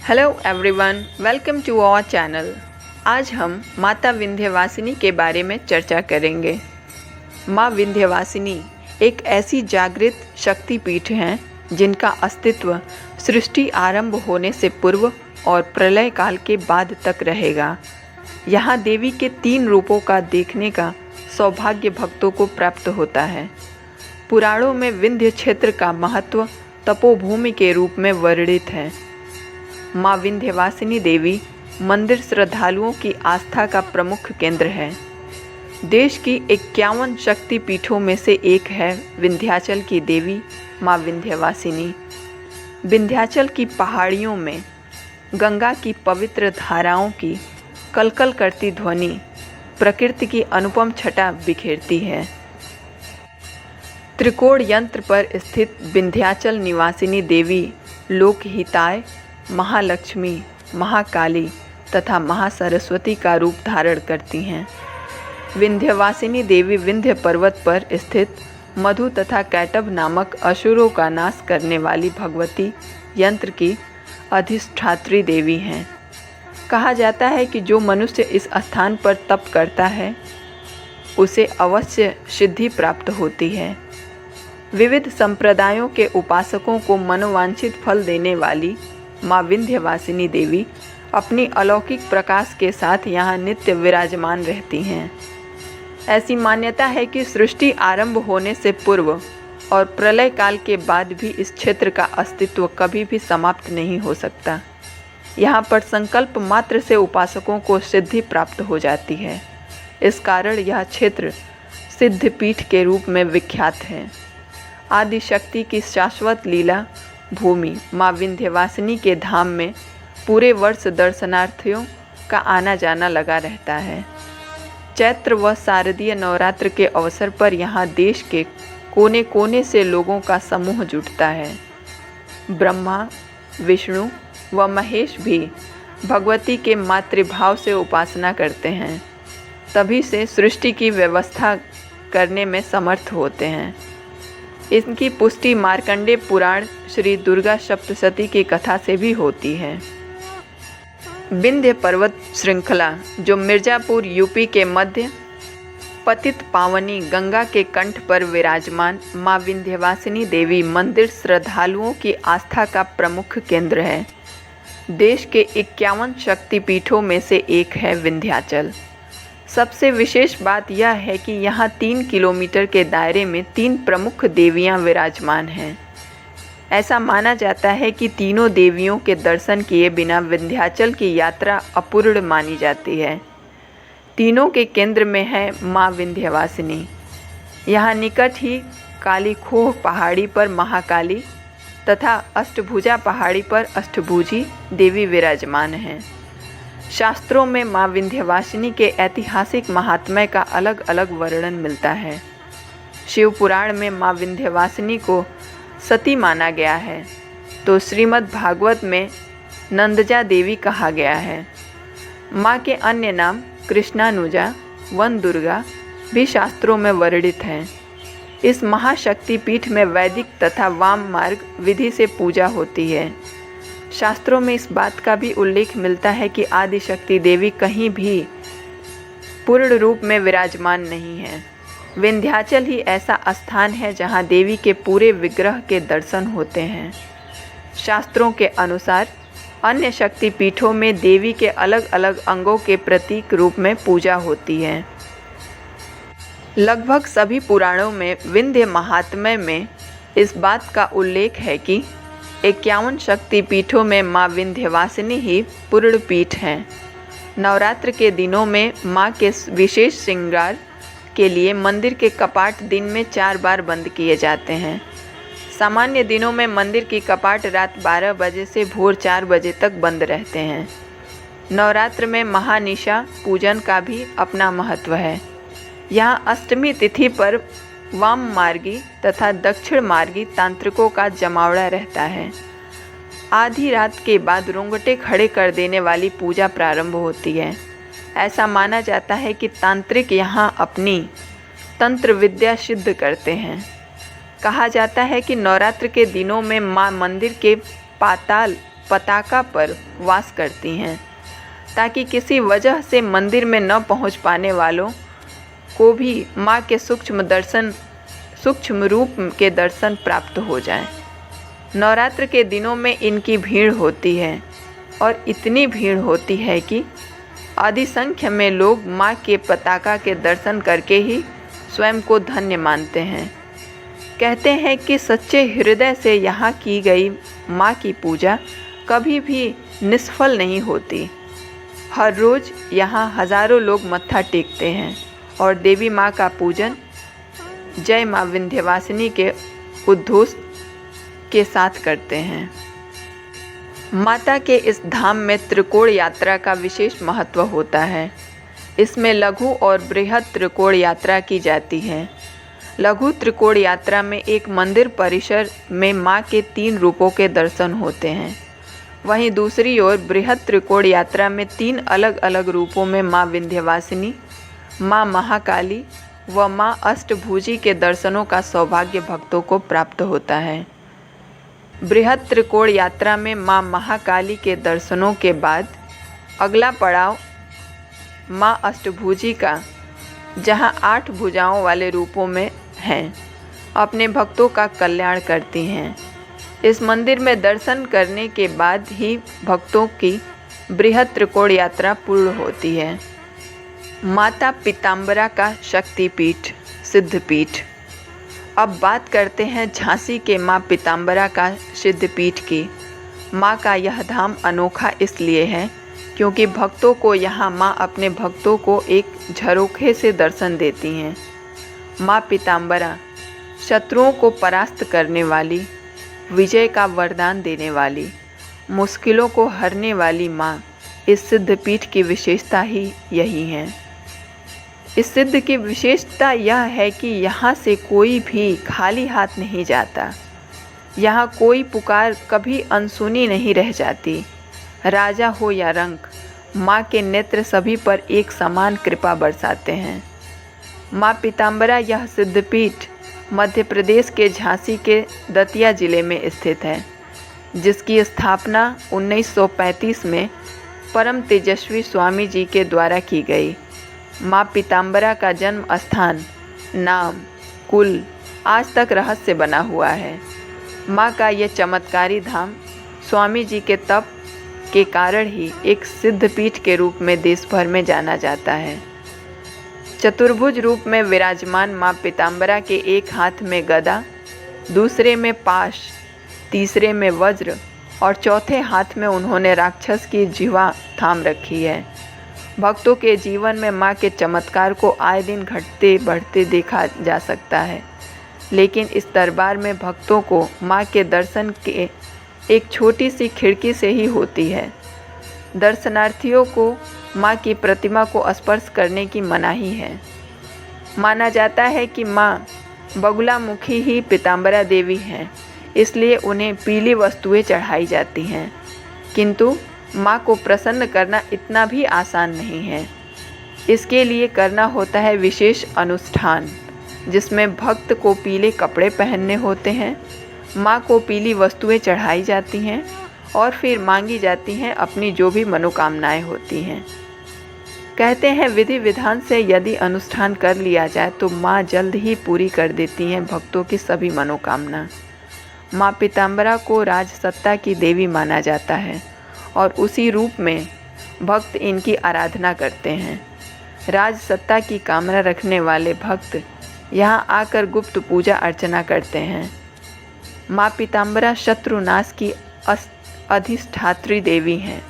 Hello everyone, welcome to our channel. आज हम माता विंध्यवासिनी के बारे में चर्चा करेंगे। माँ विंध्यवासिनी एक ऐसी जागृत शक्तिपीठ हैं जिनका अस्तित्व सृष्टि आरंभ होने से पूर्व और प्रलय काल के बाद तक रहेगा। यहाँ देवी के 3 रूपों का देखने का सौभाग्य भक्तों को प्राप्त होता है। पुराणों में विंध्य क्षेत्र का महत्व तपोभूमि के रूप में वर्णित है। माँ विंध्यवासिनी देवी मंदिर श्रद्धालुओं की आस्था का प्रमुख केंद्र है। देश की 51 शक्ति पीठों में से एक है विंध्याचल की देवी माँ विंध्यवासिनी। विंध्याचल की पहाड़ियों में गंगा की पवित्र धाराओं की कलकल करती ध्वनि प्रकृति की अनुपम छटा बिखेरती है। त्रिकोण यंत्र पर स्थित विंध्याचल निवासिनी देवी लोकहिताय, महालक्ष्मी, महाकाली तथा महासरस्वती का रूप धारण करती हैं। विंध्यवासिनी देवी विंध्य पर्वत पर स्थित मधु तथा कैटभ नामक असुरों का नाश करने वाली भगवती यंत्र की अधिष्ठात्री देवी हैं। कहा जाता है कि जो मनुष्य इस स्थान पर तप करता है उसे अवश्य सिद्धि प्राप्त होती है। विविध संप्रदायों के उपासकों को मनोवांछित फल देने वाली माँ विंध्यवासिनी देवी अपनी अलौकिक प्रकाश के साथ यहाँ नित्य विराजमान रहती हैं। ऐसी मान्यता है कि सृष्टि आरंभ होने से पूर्व और प्रलय काल के बाद भी इस क्षेत्र का अस्तित्व कभी भी समाप्त नहीं हो सकता। यहाँ पर संकल्प मात्र से उपासकों को सिद्धि प्राप्त हो जाती है। इस कारण यह क्षेत्र सिद्धपीठ के रूप में विख्यात है। आदि शक्ति की शाश्वत लीला भूमि माँ विंध्यवासिनी के धाम में पूरे वर्ष दर्शनार्थियों का आना जाना लगा रहता है। चैत्र व शारदीय नवरात्र के अवसर पर यहाँ देश के कोने कोने से लोगों का समूह जुटता है। ब्रह्मा, विष्णु व महेश भी भगवती के मातृभाव से उपासना करते हैं, तभी से सृष्टि की व्यवस्था करने में समर्थ होते हैं। इनकी पुष्टि मार्कंडेय पुराण श्री दुर्गा सप्तशती की कथा से भी होती है। विंध्य पर्वत श्रृंखला जो मिर्ज़ापुर यूपी के मध्य पतित पावनी गंगा के कंठ पर विराजमान माँ विंध्यवासिनी देवी मंदिर श्रद्धालुओं की आस्था का प्रमुख केंद्र है। देश के 51 शक्तिपीठों में से एक है विंध्याचल। सबसे विशेष बात यह है कि यहाँ 3 किलोमीटर के दायरे में 3 प्रमुख देवियाँ विराजमान हैं। ऐसा माना जाता है कि तीनों देवियों के दर्शन किए बिना विंध्याचल की यात्रा अपूर्ण मानी जाती है। तीनों के केंद्र में है माँ विंध्यवासिनी। यहाँ निकट ही काली खोह पहाड़ी पर महाकाली तथा अष्टभुजा पहाड़ी पर अष्टभुजी देवी विराजमान हैं। शास्त्रों में माँ विंध्यवासिनी के ऐतिहासिक महात्म्य का अलग अलग वर्णन मिलता है। शिव पुराण में माँ विंध्यवासिनी को सती माना गया है, तो श्रीमद् भागवत में नंदजा देवी कहा गया है। माँ के अन्य नाम कृष्णानुजा, वन दुर्गा भी शास्त्रों में वर्णित हैं। इस महाशक्तिपीठ में वैदिक तथा वाम मार्ग विधि से पूजा होती है। शास्त्रों में इस बात का भी उल्लेख मिलता है कि आदिशक्ति देवी कहीं भी पूर्ण रूप में विराजमान नहीं है। विंध्याचल ही ऐसा स्थान है जहां देवी के पूरे विग्रह के दर्शन होते हैं। शास्त्रों के अनुसार अन्य शक्तिपीठों में देवी के अलग अलग अंगों के प्रतीक रूप में पूजा होती है। लगभग सभी पुराणों में विंध्य महात्म्य में इस बात का उल्लेख है कि 51 शक्तिपीठों में माँ विंध्यवासिनी ही पूर्ण पीठ हैं। नवरात्र के दिनों में माँ के विशेष श्रृंगार के लिए मंदिर के कपाट दिन में 4 बार बंद किए जाते हैं। सामान्य दिनों में मंदिर की कपाट रात 12 बजे से भोर 4 बजे तक बंद रहते हैं। नवरात्र में महानिशा पूजन का भी अपना महत्व है। यहाँ अष्टमी तिथि पर वाम मार्गी तथा दक्षिण मार्गी तांत्रिकों का जमावड़ा रहता है। आधी रात के बाद रोंगटे खड़े कर देने वाली पूजा प्रारंभ होती है। ऐसा माना जाता है कि तांत्रिक यहाँ अपनी तंत्र विद्या सिद्ध करते हैं। कहा जाता है कि नवरात्र के दिनों में माँ मंदिर के पाताल पताका पर वास करती हैं, ताकि किसी वजह से मंदिर में न पहुंच पाने वालों को भी माँ के सूक्ष्म रूप के दर्शन प्राप्त हो जाएं। नवरात्र के दिनों में इनकी भीड़ होती है और इतनी भीड़ होती है कि अधिसंख्य में लोग माँ के पताका के दर्शन करके ही स्वयं को धन्य मानते हैं। कहते हैं कि सच्चे हृदय से यहाँ की गई माँ की पूजा कभी भी निष्फल नहीं होती। हर रोज़ यहाँ हजारों लोग मत्था टेकते हैं और देवी माँ का पूजन जय माँ विंध्यवासिनी के उद्घोष के साथ करते हैं। माता के इस धाम में त्रिकोण यात्रा का विशेष महत्व होता है। इसमें लघु और बृहद त्रिकोण यात्रा की जाती है। लघु त्रिकोण यात्रा में एक मंदिर परिसर में माँ के 3 रूपों के दर्शन होते हैं। वहीं दूसरी ओर बृहद त्रिकोण यात्रा में 3 अलग अलग रूपों में माँ विंध्यवासिनी, माँ महाकाली व माँ अष्टभुजी के दर्शनों का सौभाग्य भक्तों को प्राप्त होता है। बृहद त्रिकोण यात्रा में माँ महाकाली के दर्शनों के बाद अगला पड़ाव माँ अष्टभुजी का, जहाँ 8 भुजाओं वाले रूपों में हैं, अपने भक्तों का कल्याण करती हैं। इस मंदिर में दर्शन करने के बाद ही भक्तों की बृहद त्रिकोण यात्रा पूर्ण होती है। माता पीताम्बरा का शक्तिपीठ सिद्धपीठ। अब बात करते हैं झांसी के माँ पीताम्बरा का सिद्धपीठ की। माँ का यह धाम अनोखा इसलिए है क्योंकि भक्तों को यहाँ माँ अपने भक्तों को एक झरोखे से दर्शन देती हैं। माँ पीताम्बरा शत्रुओं को परास्त करने वाली, विजय का वरदान देने वाली, मुश्किलों को हरने वाली माँ, इस सिद्धपीठ की विशेषता ही यही है। इस सिद्ध की विशेषता यह है कि यहाँ से कोई भी खाली हाथ नहीं जाता। यहाँ कोई पुकार कभी अनसुनी नहीं रह जाती। राजा हो या रंक, माँ के नेत्र सभी पर एक समान कृपा बरसाते हैं। माँ पीताम्बरा यह सिद्धपीठ मध्य प्रदेश के झांसी के दतिया जिले में स्थित है, जिसकी स्थापना 1935 में परम तेजस्वी स्वामी जी के द्वारा की गई। माँ पीताम्बरा का जन्म स्थान, नाम, कुल आज तक रहस्य बना हुआ है। माँ का यह चमत्कारी धाम स्वामी जी के तप के कारण ही एक सिद्धपीठ के रूप में देश भर में जाना जाता है। चतुर्भुज रूप में विराजमान माँ पीताम्बरा के एक हाथ में गदा, दूसरे में पाश, तीसरे में वज्र और चौथे हाथ में उन्होंने राक्षस की जिह्वा थाम रखी है। भक्तों के जीवन में माँ के चमत्कार को आए दिन घटते बढ़ते देखा जा सकता है, लेकिन इस दरबार में भक्तों को माँ के दर्शन के एक छोटी सी खिड़की से ही होती है। दर्शनार्थियों को माँ की प्रतिमा को स्पर्श करने की मनाही है। माना जाता है कि माँ बगुलामुखी ही पीताम्बरा देवी हैं, इसलिए उन्हें पीली वस्तुएं चढ़ाई जाती हैं। किंतु माँ को प्रसन्न करना इतना भी आसान नहीं है। इसके लिए करना होता है विशेष अनुष्ठान, जिसमें भक्त को पीले कपड़े पहनने होते हैं, माँ को पीली वस्तुएं चढ़ाई जाती हैं और फिर मांगी जाती हैं अपनी जो भी मनोकामनाएं होती हैं। कहते हैं विधि विधान से यदि अनुष्ठान कर लिया जाए तो माँ जल्द ही पूरी कर देती हैं भक्तों की सभी मनोकामना। माँ पीताम्बरा को राजसत्ता की देवी माना जाता है और उसी रूप में भक्त इनकी आराधना करते हैं। राजसत्ता की कामना रखने वाले भक्त यहाँ आकर गुप्त पूजा अर्चना करते हैं। माँ पीताम्बरा शत्रुनाश की अधिष्ठात्री देवी हैं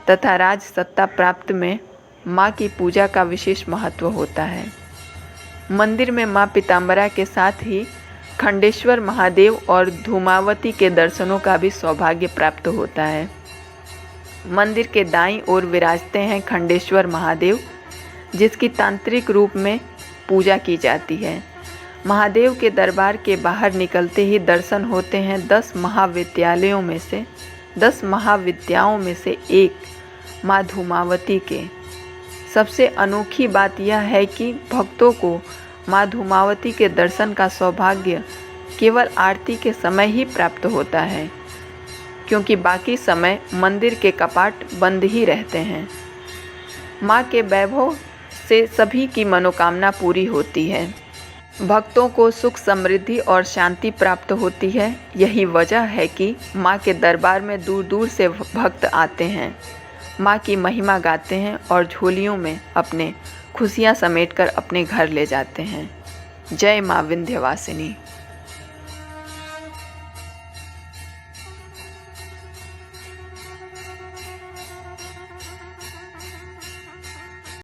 तथा राजसत्ता प्राप्त में माँ की पूजा का विशेष महत्व होता है। मंदिर में माँ पीताम्बरा के साथ ही खंडेश्वर महादेव और धूमावती के दर्शनों का भी सौभाग्य प्राप्त होता है। मंदिर के दाईं ओर विराजते हैं खंडेश्वर महादेव, जिसकी तांत्रिक रूप में पूजा की जाती है। महादेव के दरबार के बाहर निकलते ही दर्शन होते हैं 10 महाविद्यालयों में से एक माँ धूमावती के। सबसे अनोखी बात यह है कि भक्तों को माँ धूमावती के दर्शन का सौभाग्य केवल आरती के समय ही प्राप्त होता है। क्योंकि बाकी समय मंदिर के कपाट बंद ही रहते हैं। माँ के वैभव से सभी की मनोकामना पूरी होती है। भक्तों को सुख, समृद्धि और शांति प्राप्त होती है। यही वजह है कि माँ के दरबार में दूर दूर से भक्त आते हैं, माँ की महिमा गाते हैं और झोलियों में अपने खुशियाँ समेटकर अपने घर ले जाते हैं। जय माँ विंध्यवासिनी।